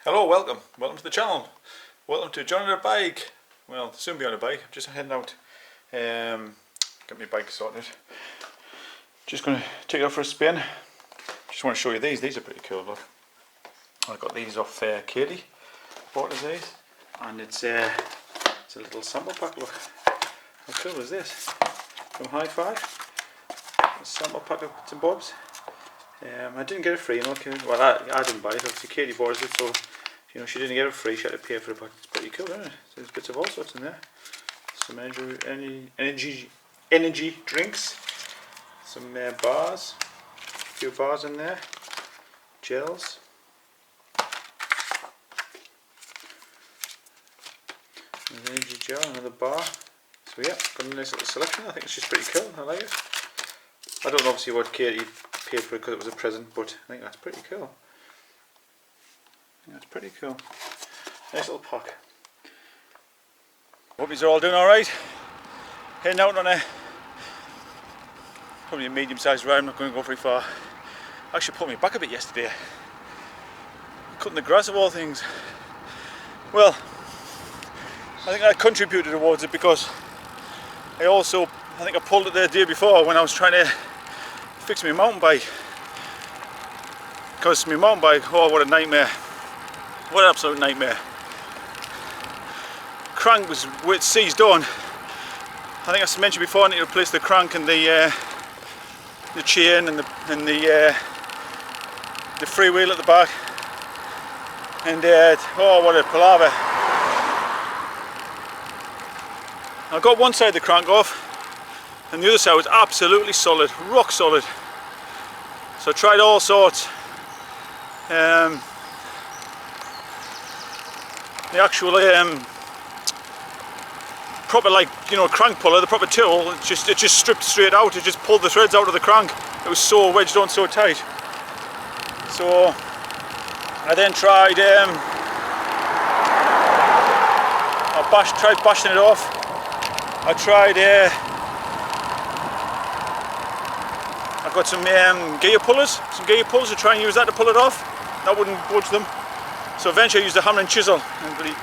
Hello, welcome to the channel. Welcome to John on a bike. Well, soon be on a bike. I'm just heading out. Get my bike sorted. Just going to take it out for a spin. Just want to show you these. These are pretty cool. Look, I got these off Katie. Bought us these, and it's a little sample pack. Look, how cool is this? From High Five. A sample pack of bits and bobs. I didn't get it free, well, I didn't buy it, obviously Katie bought it, so she didn't get it free, she had to pay for it, but it's pretty cool, isn't it? There's bits of all sorts in there. Some energy drinks, some bars, a few bars in there, gels, an energy gel, another bar. So yeah, got a nice little selection. I think it's just pretty cool, I like it. I don't know obviously what Katie paid for it because it was a present, but I think that's pretty cool. That's pretty cool. Nice little pack. Hope you're all doing alright. Heading out on probably a medium-sized ride. I'm not going to go very far. I actually pulled me back a bit yesterday. Cutting the grass of all things. Well, I think I contributed towards it because I think I pulled it the day before when I was trying to fix my mountain bike. Because my mountain bike, oh what a nightmare. What an absolute nightmare. Crank was seized on. I think I mentioned before I need to replace the crank and the chain and the freewheel at the back. And oh what a palaver. I got one side of the crank off and the other side was absolutely solid, rock solid. So I tried all sorts. The actual proper crank puller, the proper tool, it just stripped straight out. It just pulled the threads out of the crank. It was so wedged on so tight. So I then tried tried bashing it off. I tried I've got some gear pullers to try and use that to pull it off. That wouldn't budge them. So eventually I used a hammer and chisel and really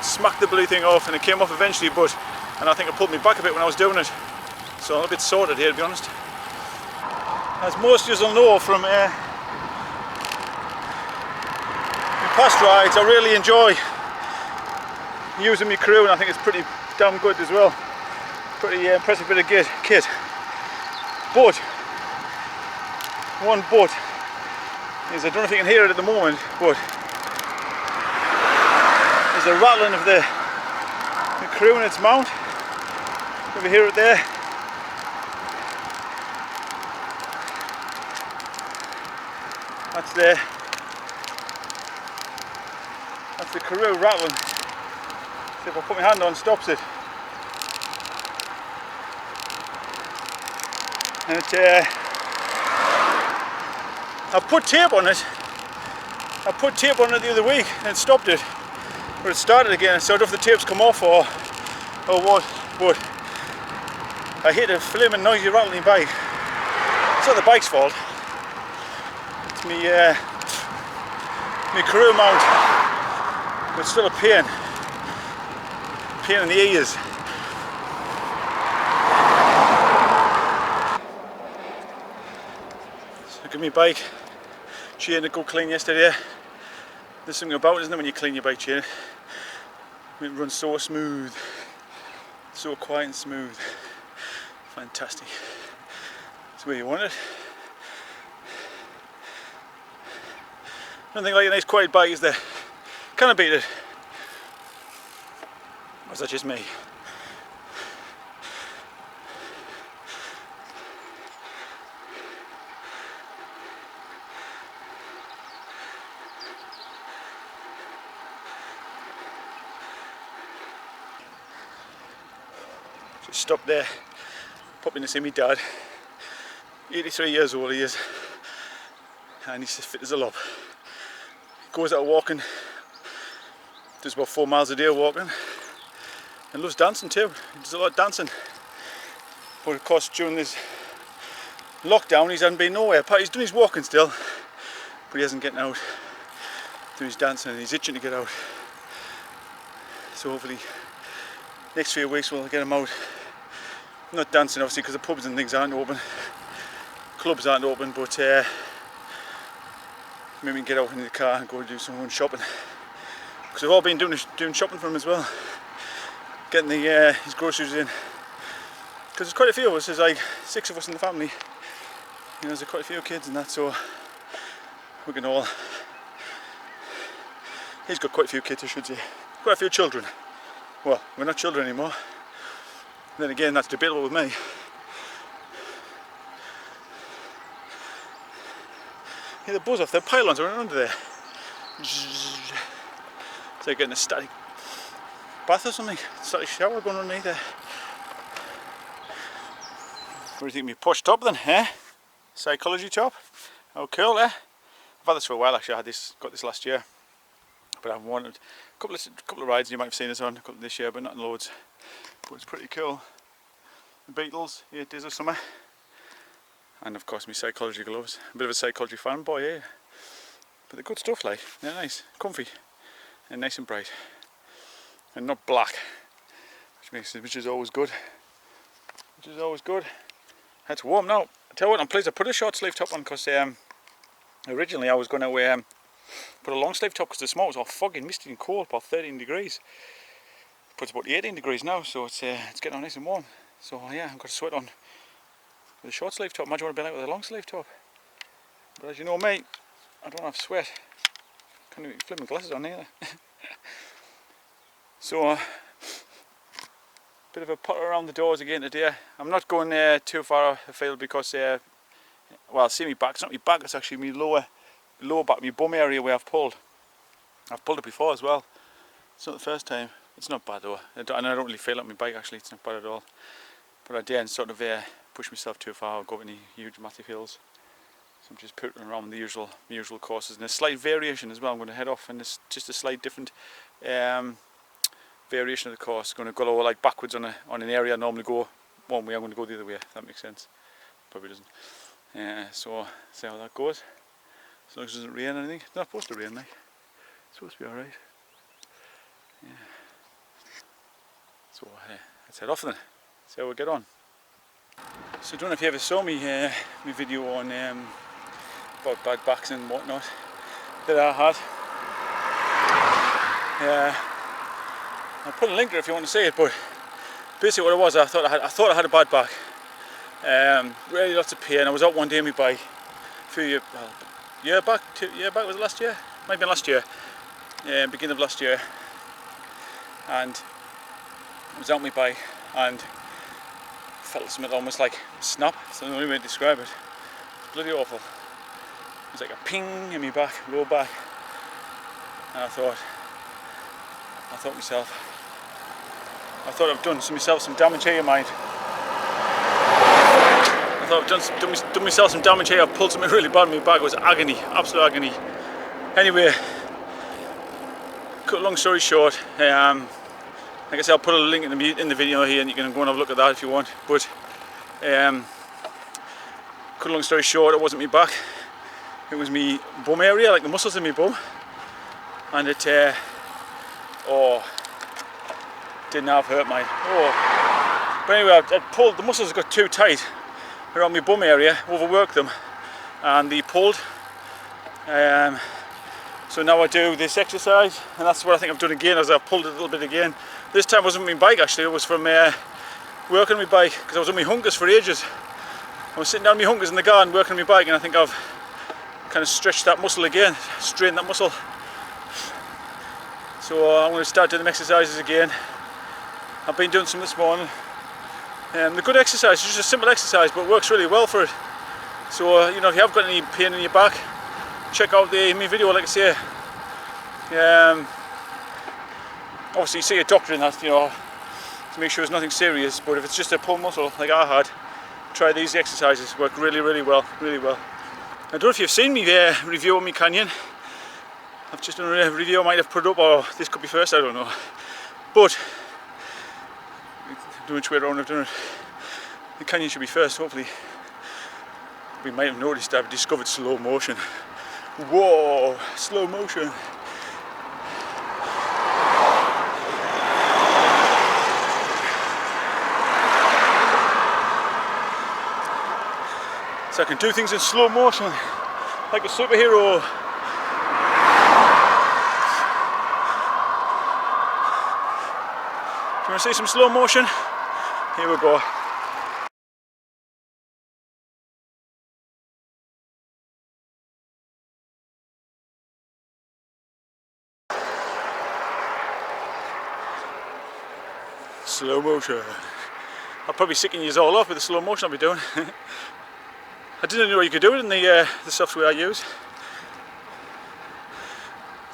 smacked the blue thing off, and it came off eventually, and I think it pulled me back a bit when I was doing it. So I'm a bit sorted here, to be honest. As most of you will know from my past rides, I really enjoy using my crew, and I think it's pretty damn good as well. Pretty impressive bit of kit. But one but is, I don't know if you can hear it at the moment, but there's a rattling of the crew in its mount. You ever hear it there? That's the crew rattling. See if I put my hand on, stops it. And I put tape on it. I put tape on it the other week and it stopped it. But it started again, so I don't know if the tape's come off or what. But I hit a flaming noisy rattling bike. It's not the bike's fault. It's me crew mount. But it's still a pain. Pain in the ears. Look at my bike chain to go clean yesterday. There's something about it, isn't there, when you clean your bike chain? It runs so smooth, so quiet and smooth. Fantastic. That's where you want it. Nothing like a nice quiet bike, is there? Can I beat it? Or is that just me? Just stopped there, popped in to see my dad. 83 years old he is, and he's as fit as a lob. Goes out walking, does about 4 miles a day walking, and loves dancing too. He does a lot of dancing. But of course during this lockdown he hasn't been nowhere. He's doing his walking still, but he isn't getting out. doing his dancing and he's itching to get out. So hopefully next few weeks we'll get him out. Not dancing obviously because the pubs and things aren't open, clubs aren't open, but maybe we can get out in the car and go do some shopping. Because we've all been doing shopping for him as well, getting his groceries in. Because there's quite a few of us, there's like 6 of us in the family. You know, there's quite a few kids and that, so we can all. He's got quite a few kids, I should say. Quite a few children. Well, we're not children anymore. Then again, that's debatable with me. Yeah, the buzz off the pylons are under there. It's like getting a static bath or something. Static shower going underneath there. What do you think of me posh top then, eh? Psychology top. How cool, eh? I've had this for a while actually. Got this last year, but I've wanted a couple of rides. You might have seen this on a couple this year, but not in loads. But it's pretty cool. The Beatles, 8 Days of Summer, and of course my Psychology gloves. A bit of a Psychology fanboy, eh? But they're good stuff, like they're nice, comfy, and nice and bright, and not black, which is always good. It's warm now. I tell you what, I'm pleased I put a short sleeve top on because originally I was going to put a long sleeve top because the smoke was all foggy, misty and cold, about 13 degrees. But it's about 18 degrees now, so it's getting on nice and warm. So yeah, I've got a sweat on with a short sleeve top. Imagine what it'd be like with a long sleeve top. But as you know, mate, I don't have sweat. Can't even flip my glasses on either. So bit of a potter around the doors again today. I'm not going too far afield because well, see me back. It's not my back. It's actually my lower back, my bum area where I've pulled. I've pulled it before as well. It's not the first time. It's not bad though, and I don't really feel like my bike actually. It's not bad at all. But I daren't sort of push myself too far or go up any huge massive hills. So I'm just putting around the usual courses, and a slight variation as well. I'm going to head off, and it's just a slight different variation of the course. Going to go like backwards on an area I normally go one way. I'm going to go the other way. If that makes sense. Probably doesn't. So see how that goes. As long as it doesn't rain or anything. It's not supposed to rain, like. It's supposed to be all right. Yeah. So let's head off then. See how we get on. So I don't know if you ever saw me my video on about bad backs and whatnot that I had. I'll put a link there if you want to see it. But basically, what it was, I thought I had a bad back. Really lots of pain. I was out one day on my bike a few years, year back. Was it last year? Might have been last year. Beginning of last year. And I was out on my bike and felt something almost like snap. That's the only way to describe it. It's bloody awful. It was like a ping in my back, low back. And I thought I've done myself some damage here, mind. I thought I've done myself some damage here. I've pulled something really bad in my back. It was agony, absolute agony. Anyway, cut long story short, like I said, I'll put a link in the video here, and you can go and have a look at that if you want. But cut long story short, it wasn't my back. It was my bum area, like the muscles in my bum, and it didn't have hurt mine. But anyway, I pulled, the muscles got too tight around my bum area, overworked them, and they pulled. So now I do this exercise, and that's what I think I've done again, as I've pulled it a little bit again. This time it wasn't my bike actually, it was from working on my bike, because I was on my hunkers for ages. I was sitting down on my hunkers in the garden working on my bike, and I think I've kind of stretched that muscle again, strained that muscle. So I'm going to start doing them exercises again. I've been doing some this morning. The good exercise, it's just a simple exercise, but it works really well for it. So you know, if you have got any pain in your back, check out my video, like I say. Obviously see a doctor in that, you know, to make sure it's nothing serious, but if it's just a pull muscle like I had, try these exercises. Work really well. I don't know if you've seen me review on my Canyon. I've just done a review, I might have put it up, or this could be first, I don't know. But doing which way around I've done it. The Canyon should be first, hopefully. We might have noticed I've discovered slow motion. Whoa, slow motion. So I can do things in slow motion, like a superhero. You want to see some slow motion? Here we go. Slow motion. I'll probably sicken you all off with the slow motion I'll be doing. I didn't know you could do it in the software I use.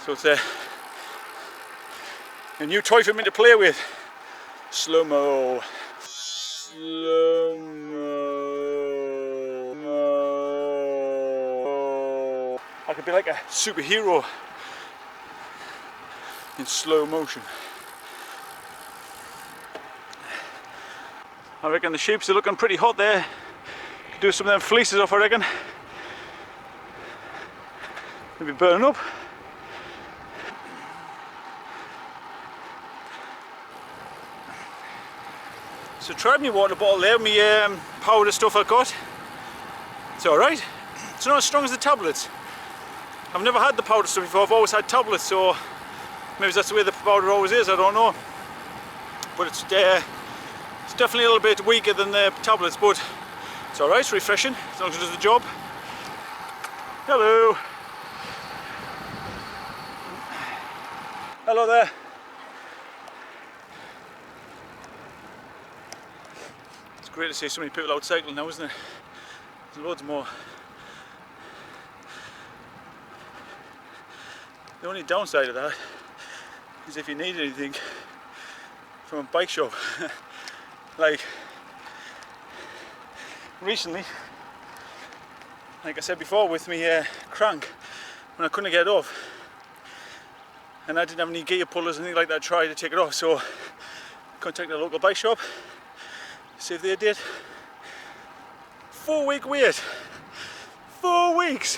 So it's a new toy for me to play with. Slow-mo. Slow-mo. I could be like a superhero in slow motion. I reckon the sheeps are looking pretty hot there. Could do some of them fleeces off, I reckon. They'll be burning up. So tried my water bottle there, my powder stuff I got. It's alright. It's not as strong as the tablets. I've never had the powder stuff before, I've always had tablets, so maybe that's the way the powder always is, I don't know. But it's definitely a little bit weaker than the tablets, but it's alright, it's refreshing, as long as it does the job. Hello! Hello there! It's great to see so many people out cycling now, isn't it? There's loads more. The only downside of that is if you need anything from a bike shop. Like recently, like I said before, with me crank, when I couldn't get it off and I didn't have any gear pullers or anything like that, I tried to take it off, so I contacted a local bike shop, see if they did. 4-week wait. 4 weeks.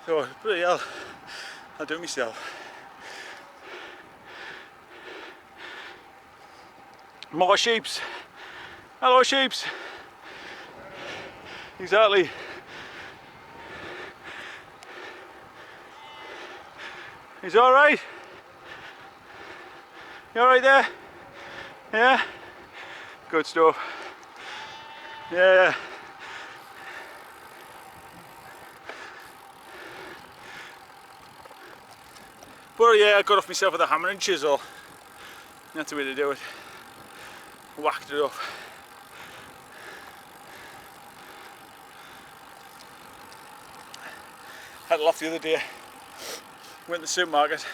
So bloody hell, I'll do it myself. More sheeps. Hello sheeps. Exactly. He's alright? You alright there? Yeah? Good stuff. Yeah. But yeah, I got off myself with a hammer and chisel. That's the way to do it. Whacked it off. Had a laugh the other day. Went to the supermarket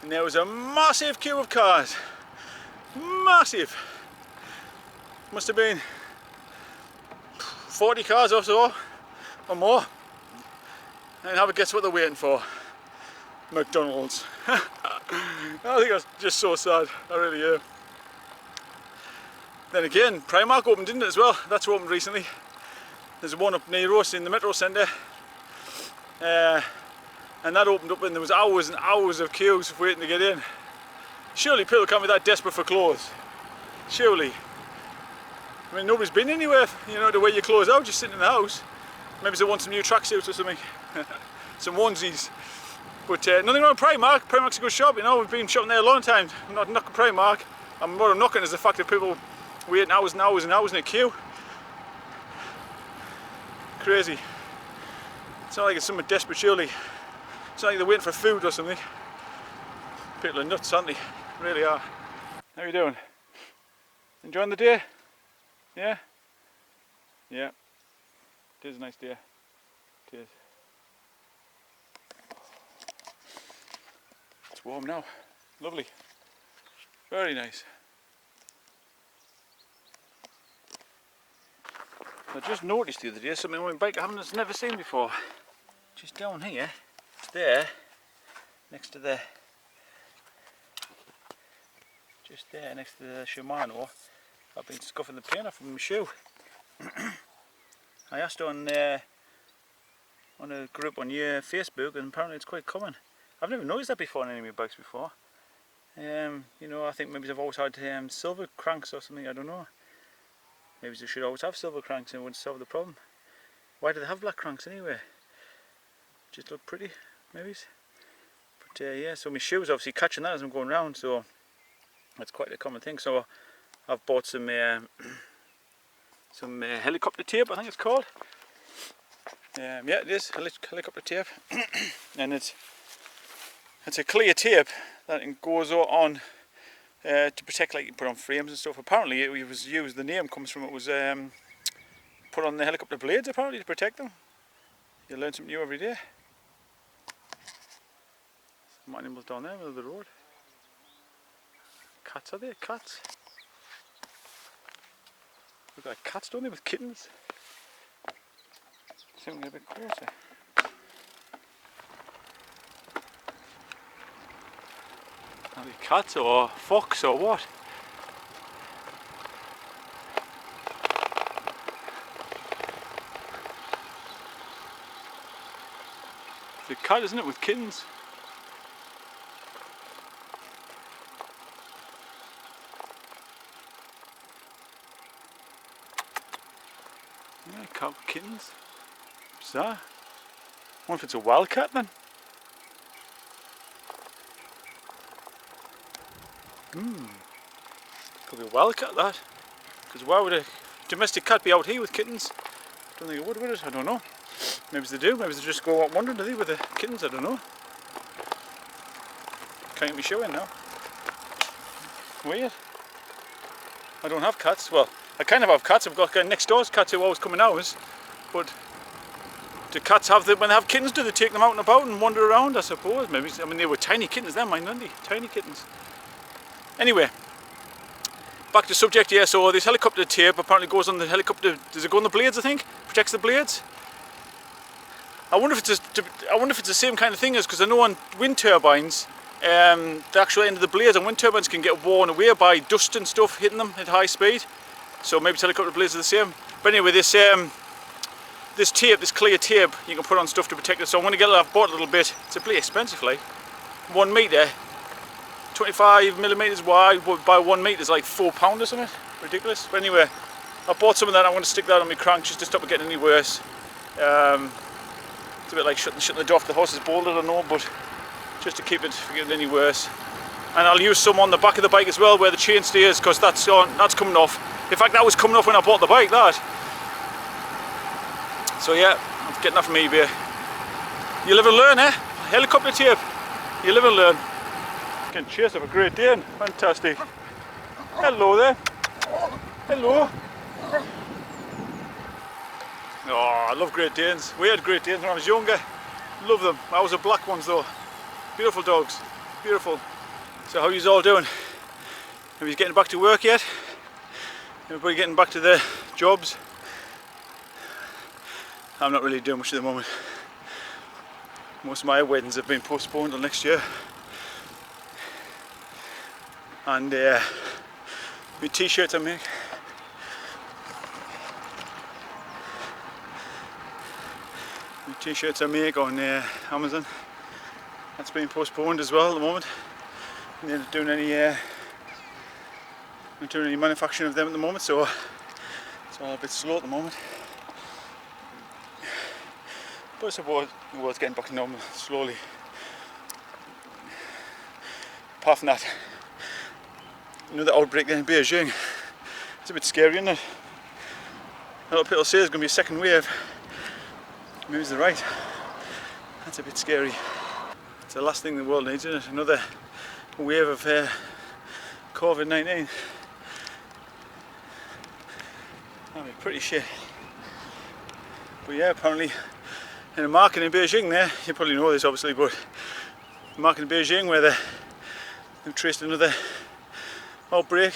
and there was a massive queue of cars. Massive! Must have been 40 cars or so, or more. And have a guess what they're waiting for. McDonald's. I think that's just so sad, I really am. Then again, Primark opened, didn't it, as well? That's opened recently. There's one up near us in the Metro Centre. And that opened up and there was hours and hours of queues waiting to get in. Surely people can't be that desperate for clothes. Surely. I mean, nobody's been anywhere, you know, to wear your clothes out, just sitting in the house. Maybe they want some new tracksuits or something. Some onesies. But nothing wrong with Primark. Primark's a good shop, you know, we've been shopping there a long time. I'm not knocking Primark. What I'm knocking is the fact that people waiting hours and hours and hours in a queue. Crazy. It's not like it's someone desperate, surely. It's not like they're waiting for food or something. People are nuts, aren't they? Really are. How are you doing? Enjoying the day? Yeah? Yeah. It is a nice day. It is. It's warm now. Lovely. Very nice. I just noticed the other day something on my bike I haven't never seen before. Just down here, there, next to the, just there next to the Shimano, I've been scuffing the paint off from my shoe. I asked on a group on your Facebook, and apparently it's quite common. I've never noticed that before on any of my bikes before. You know, I think maybe I've always had silver cranks or something, I don't know. Maybe they should always have silver cranks and it wouldn't solve the problem. Why do they have black cranks anyway? Just look pretty, maybe. But yeah, so my shoes obviously catching that as I'm going round, so that's quite a common thing. So I've bought some helicopter tape, I think it's called. Yeah, it is helicopter tape, and it's a clear tape that goes on to protect, like you put on frames and stuff. Apparently it was used, the name comes from, it was put on the helicopter blades apparently to protect them. You learn something new every day. Some animals down there, middle of the road. Cats, are they? Cats? Look like cats, don't they, with kittens? See if we can get a bit closer. Are they cats or fox or what? It's a cat, isn't it, with kittens? Yeah, cat with kittens. Bizarre. I wonder if it's a wild cat then. Could be a wild cat, that. Because why would a domestic cat be out here with kittens? Don't think it would it? I don't know. Maybe they do. Maybe they just go out wandering, do they, with the kittens? I don't know. Can't get me show in now. Weird. I don't have cats. Well, I kind of have cats. I've got next door's cats who always come in ours. But do cats have when they have kittens? Do they take them out and about and wander around? I suppose. Maybe. I mean, they were tiny kittens then, mine, weren't they? Tiny kittens. Anyway, back to subject here. So this helicopter tape apparently goes on the helicopter. Does it go on the blades? I think protects the blades. I wonder if it's the same kind of thing as, because I know on wind turbines, the actual end of the blades on wind turbines can get worn away by dust and stuff hitting them at high speed. So maybe helicopter blades are the same. But anyway, this tape, this clear tape, you can put on stuff to protect it. So I'm going to get it. I've bought a little bit. It's a pretty expensive, like 1 metre. 25 millimeters wide by 1 metre is like £4 or something. Ridiculous. But anyway, I bought some of that. I want to stick that on my crank just to stop it getting any worse. It's a bit like shutting the door off the horse's bolt, I don't know, but just to keep it from getting any worse. And I'll use some on the back of the bike as well, where the chain stays, because that's coming off. In fact, that was coming off when I bought the bike, that. So yeah, I'm getting that from eBay. You live and learn, eh? Helicopter tape. You live and learn. Getting chased of a Great Dane. Fantastic. Hello there. Hello. Oh, I love Great Danes. We had Great Danes when I was younger. Love them. I was the black ones though. Beautiful dogs. Beautiful. So how are you all doing? Are you getting back to work yet? Everybody getting back to their jobs? I'm not really doing much at the moment. Most of my weddings have been postponed till next year. And my t-shirts I make. The t-shirts I make on Amazon, that's been postponed as well at the moment. I'm not doing any manufacturing of them at the moment, so it's all a bit slow at the moment. But I suppose the world's getting back to normal slowly. Apart from that, another outbreak in Beijing. It's a bit scary, isn't it? A lot of people say there's going to be a second wave. Maybe they're right. That's a bit scary. It's the last thing the world needs, isn't it? Another wave of COVID-19. That'd be pretty shit. But yeah, apparently in a market in Beijing there, you probably know this obviously, but a market in Beijing where they've traced another outbreak.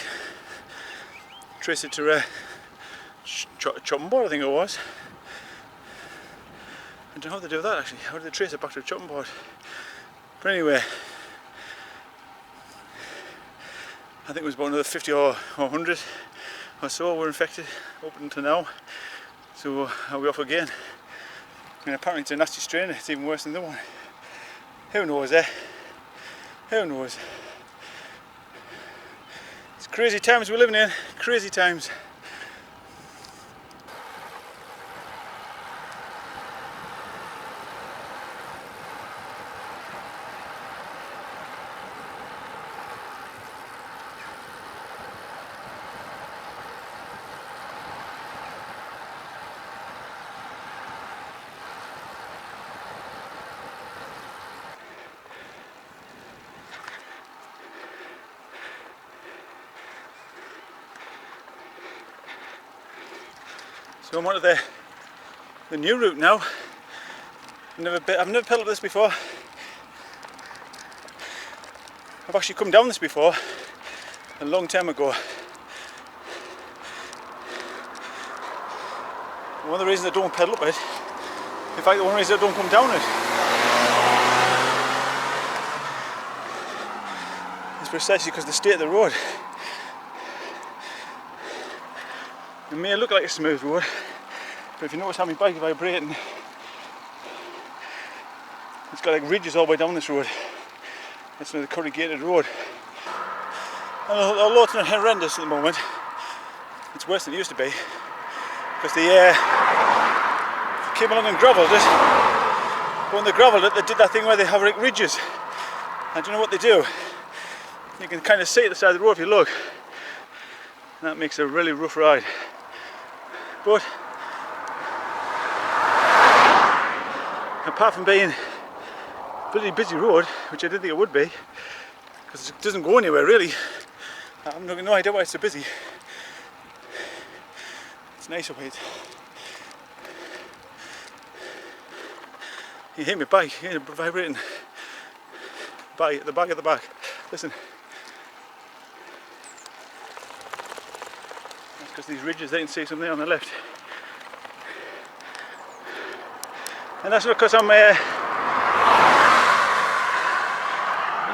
Traced it to chopping board, I think it was. I don't know how they do that actually. How do they trace it back to a chopping board? But anyway, I think it was about another 50 or 100 or so were infected up until now. So are we off again? And apparently it's a nasty strain. It's even worse than the one. Who knows, eh? Who knows? It's crazy times we're living in. Crazy times. So I'm onto the new route now. I've never pedalled this before. I've actually come down this before a long time ago. One of the reasons I don't pedal up it, in fact the one reason I don't come down it, is precisely because of the state of the road. It may look like a smooth road, but if you notice how my bike is vibrating, it's got like ridges all the way down this road. It's another corrugated road. And although it's not horrendous at the moment, it's worse than it used to be. Because they came along and gravelled it. But when they gravelled it, they did that thing where they have like ridges. And do you know what they do? You can kind of see at the side of the road if you look. And that makes a really rough ride. But apart from being a pretty busy road, which I didn't think it would be, because it doesn't go anywhere really. I've no idea why it's so busy. It's nice up here. You hear my bike, you hear it vibrating. At the back. Listen. That's because these ridges, they can see something on the left. And that's not because I'm there's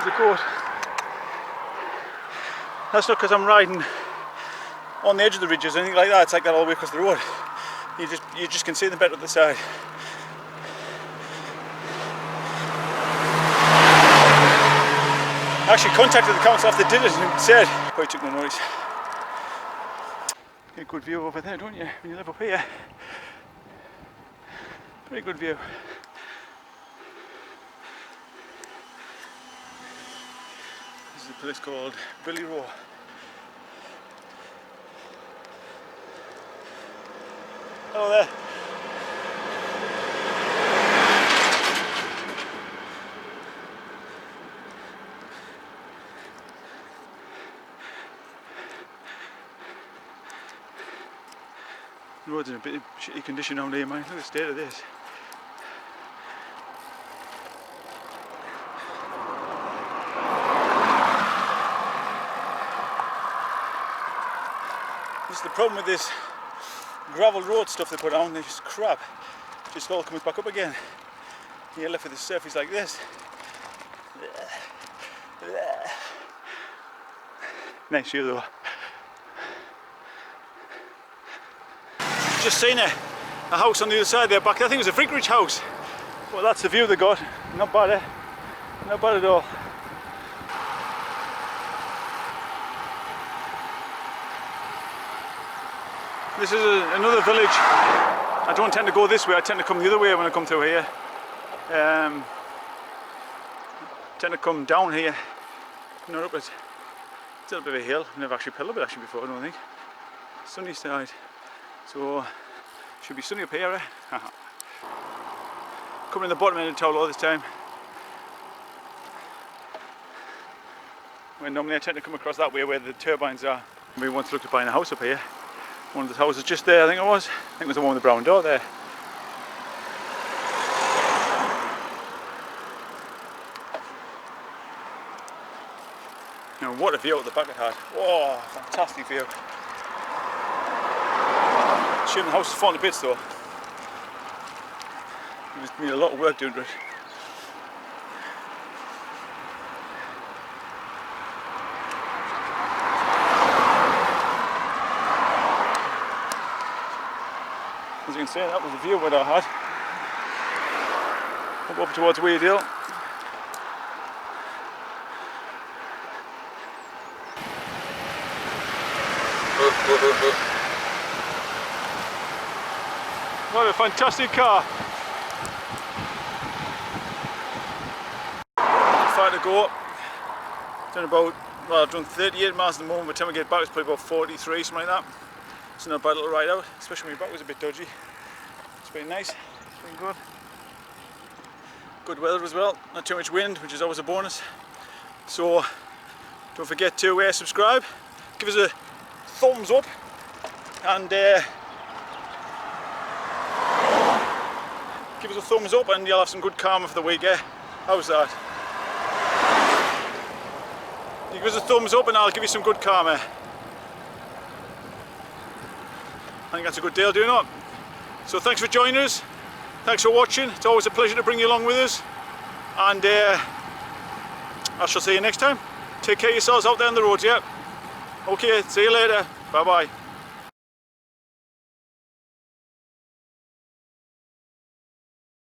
a quote. That's not because I'm riding on the edge of the ridges or anything like that. It's like that all the way across the road. You just can see them better at the side. I actually contacted the council after they did it and said, oh, he took no notice. Get a good view over there, don't you, when you live up here? Very good view. This is a place called Billy Row. Hello there. The road's in a bit of shitty condition down there, man. Look at the state of this. This is the problem with this gravel road stuff they put on. It's just crap. It just all comes back up again. You're left with the surface like this. Nice view though. Just seen a house on the other side there back. I think it was a vicarage house. Well, that's the view they got. Not bad, eh? Not bad at all. This is another village. I don't tend to go this way. I tend to come the other way when I come through here. Tend to come down here, not up it. It's a little bit of a hill. I've never actually pedalled it actually before, I don't think. Sunny side. So, should be sunny up here, eh? Coming in the bottom end of the town all this time. When normally I tend to come across that way where the turbines are. We once looked at buying a house up here. One of the houses just there, I think it was. I think it was the one with the brown door there. Now, what a view at the back it had. Oh, fantastic view. Shame the house is falling to bits though. It must need a lot of work doing to it. As you can see, that was the view what I had. Up towards Weardale. What a fantastic car! Far to go. Done about, well, I've done 38 miles at the moment. By the time I get back, it's probably about 43, something like that. It's not a bad little ride out, especially when my back was a bit dodgy. It's been nice, it's been good. Good weather as well, not too much wind, which is always a bonus. So, don't forget to subscribe, give us a thumbs up, and give us a thumbs up and you'll have some good karma for the week, eh? How's that? You give us a thumbs up and I'll give you some good karma. I think that's a good deal, do you not? So thanks for joining us. Thanks for watching. It's always a pleasure to bring you along with us. And I shall see you next time. Take care of yourselves out there on the roads, yeah? Okay, see you later. Bye bye.